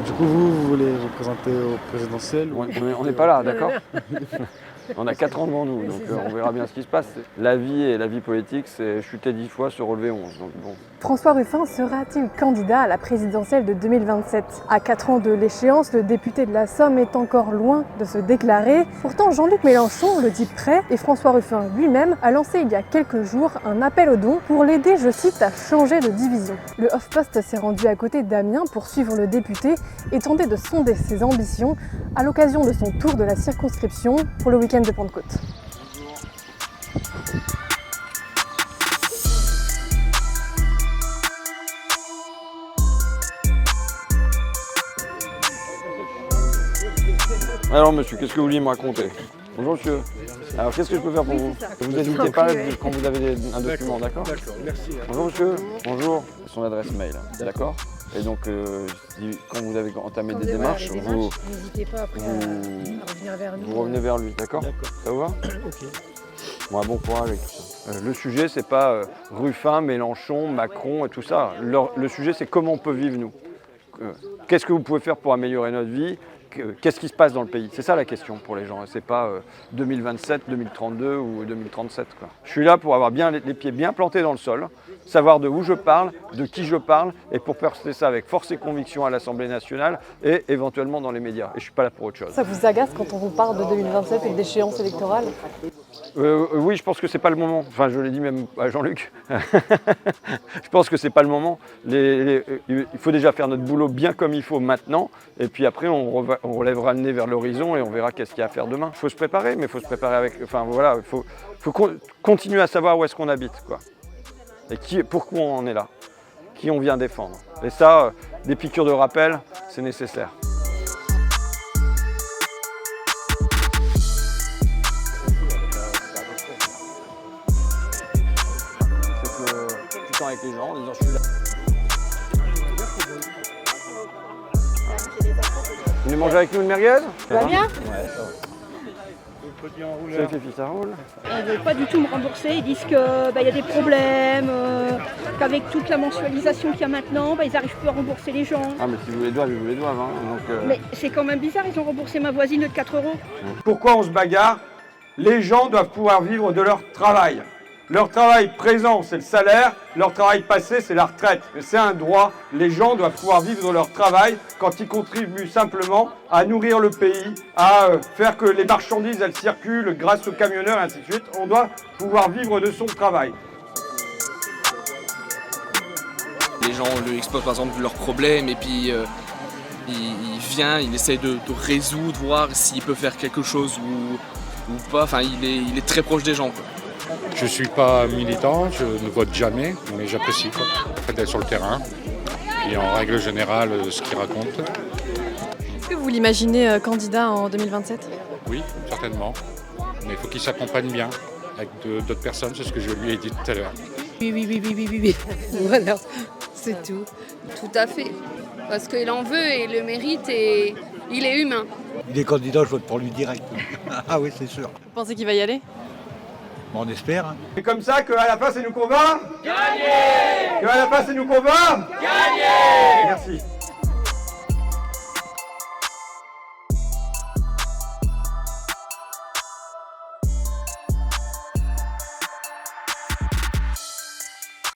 Du coup, vous voulez vous présenter au présidentiel ou... On n'est pas là, d'accord? On a 4 ans devant nous, donc on verra bien ce qui se passe. La vie et la vie politique, c'est chuter 10 fois, se relever 11. Donc bon. François Ruffin sera-t-il candidat à la présidentielle de 2027? À 4 ans de l'échéance, le député de la Somme est encore loin de se déclarer. Pourtant, Jean-Luc Mélenchon le dit prêt et François Ruffin lui-même a lancé il y a quelques jours un appel aux dons pour l'aider, je cite, à changer de division. Le HuffPost s'est rendu à côté d'Amiens pour suivre le député et tenter de sonder ses ambitions à l'occasion de son tour de la circonscription pour le week-end de Pentecôte. Alors monsieur, qu'est-ce que vous vouliez me raconter? Bonjour monsieur. Alors qu'est-ce que je peux faire pour vous? Vous n'hésitez pas quand vous avez un document, d'accord? D'accord, merci. Bonjour monsieur. Bonjour. Son adresse mail, d'accord? Et donc, quand vous avez entamé des démarches, vous n'hésitez pas après à revenir vers nous. Vous revenez vers lui, d'accord? Ça vous va? Ok. Bon courage avec tout ça. Le sujet, c'est pas Ruffin, Mélenchon, Macron et tout ça. Le sujet, c'est comment on peut vivre, nous. Qu'est-ce que vous pouvez faire pour améliorer notre vie? Qu'est-ce qui se passe dans le pays? C'est ça la question pour les gens. C'est pas 2027, 2032 ou 2037. Quoi. Je suis là pour avoir bien les pieds bien plantés dans le sol, savoir de où je parle, de qui je parle, et pour porter ça avec force et conviction à l'Assemblée nationale et éventuellement dans les médias. Et je suis pas là pour autre chose. Ça vous agace quand on vous parle de 2027 et d'échéance électorale? Oui, je pense que c'est pas le moment. Enfin, je l'ai dit même à Jean-Luc. Je pense que c'est pas le moment. Il faut déjà faire notre boulot bien comme il faut maintenant, et puis après on relèvera le nez vers l'horizon et on verra qu'est-ce qu'il y a à faire demain. Il faut se préparer, mais il faut se préparer avec. Enfin voilà, il faut continuer à savoir où est-ce qu'on habite, quoi. Et pourquoi on est là, qui on vient défendre. Et ça, des piqûres de rappel, c'est nécessaire. Avec les gens en disant je suis là. Vous venez manger avec nous une merguez? Ça va bien? Ouais, ça va. C'est Fifi, ça roule. Ils ne veulent pas du tout me rembourser. Ils disent qu'il y a des problèmes, qu'avec toute la mensualisation qu'il y a maintenant, ils n'arrivent plus à rembourser les gens. Ah mais si vous les doivent, ils vous les doivent. Hein. Donc, Mais c'est quand même bizarre, ils ont remboursé ma voisine de 4 €. Pourquoi on se bagarre? Les gens doivent pouvoir vivre de leur travail. Leur travail présent, c'est le salaire. Leur travail passé, c'est la retraite. C'est un droit. Les gens doivent pouvoir vivre de leur travail quand ils contribuent simplement à nourrir le pays, à faire que les marchandises, elles circulent grâce aux camionneurs, et ainsi de suite. On doit pouvoir vivre de son travail. Les gens lui exposent par exemple leurs problèmes et puis il vient, il essaie de résoudre, voir s'il peut faire quelque chose ou pas. Enfin, il est très proche des gens, quoi. Je ne suis pas militant, je ne vote jamais, mais j'apprécie le fait d'être sur le terrain. Et en règle générale, ce qu'il raconte. Est-ce que vous l'imaginez candidat en 2027? Oui, certainement. Mais il faut qu'il s'accompagne bien avec d'autres personnes, c'est ce que je lui ai dit tout à l'heure. Oui. Voilà, c'est tout. Tout à fait. Parce qu'il en veut et le mérite et il est humain. Il est candidat, je vote pour lui direct. Ah oui, c'est sûr. Vous pensez qu'il va y aller? Bon, on espère. Hein. C'est comme ça qu'à la fin, c'est nous qu'on va gagner. Qu'à la fin, c'est nous qu'on va gagner. Merci.